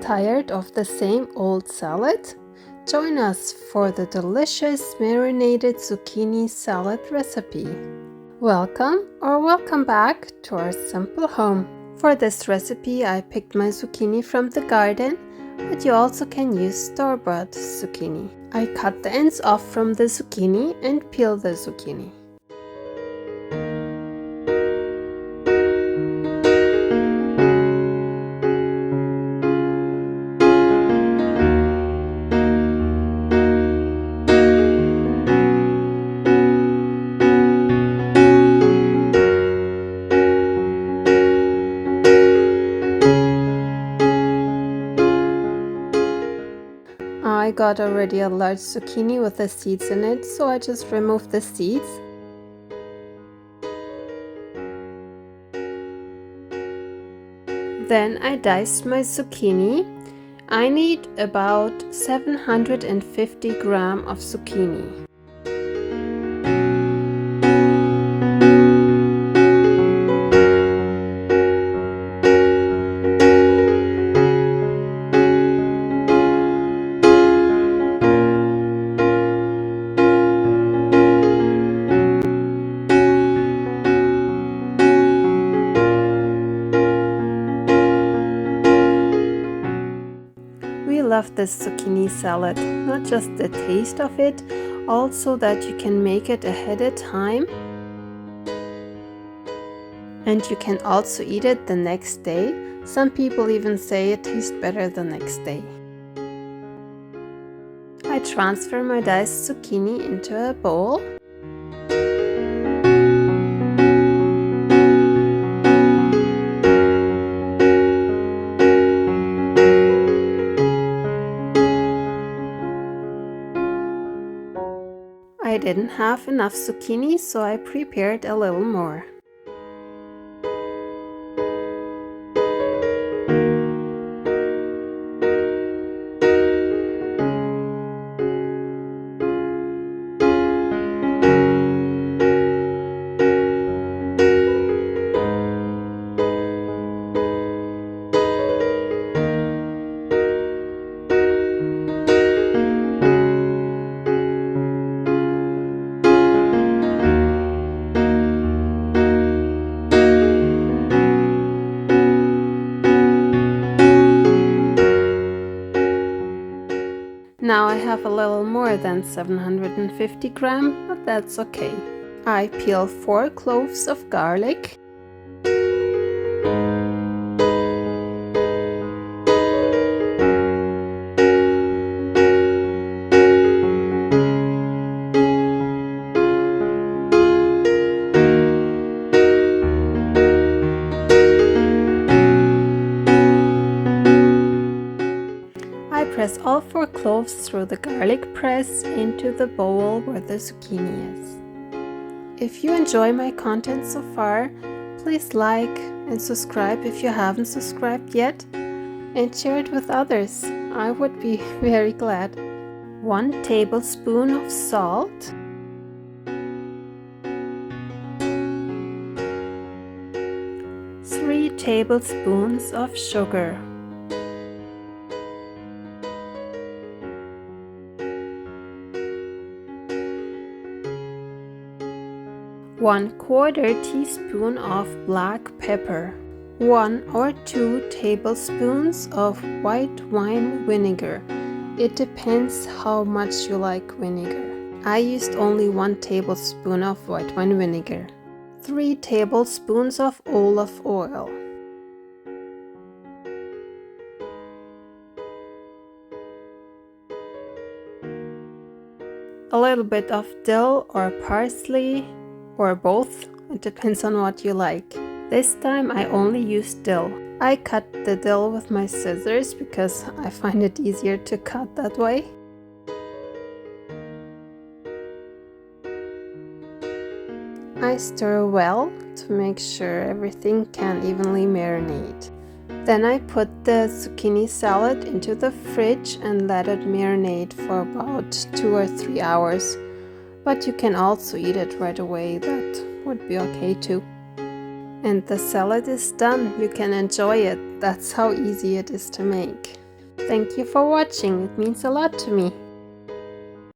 Tired of the same old salad? Join us for the delicious marinated zucchini salad recipe. Welcome or welcome back to our simple home. For this recipe I picked my zucchini from the garden, but you also can use store-bought zucchini. I cut the ends off from the zucchini and peel the zucchini. I got already a large zucchini with the seeds in it, so I just removed the seeds. Then I diced my zucchini. I need about 750 grams of zucchini. We love this zucchini salad, not just the taste of it, also that you can make it ahead of time. And you can also eat it the next day. Some people even say it tastes better the next day. I transfer my diced zucchini into a bowl. I didn't have enough zucchini, so I prepared a little more. Now I have a little more than 750 grams, but that's okay. I peel 4 cloves of garlic. I press all 4 cloves through the garlic press into the bowl where the zucchini is. If you enjoy my content so far, please like and subscribe if you haven't subscribed yet, and share it with others. I would be very glad. 1 tablespoon of salt, 3 tablespoons of sugar, 1/4 teaspoon of black pepper, 1 or 2 tablespoons of white wine vinegar. It depends how much you like vinegar. I used only 1 tablespoon of white wine vinegar, 3 tablespoons of olive oil, a little bit of dill or parsley, or both, it depends on what you like. This time I only used dill. I cut the dill with my scissors because I find it easier to cut that way. I stir well to make sure everything can evenly marinate. Then I put the zucchini salad into the fridge and let it marinate for about 2 or 3 hours. But you can also eat it right away, that would be okay too. And the salad is done, you can enjoy it, that's how easy it is to make. Thank you for watching. It means a lot to me.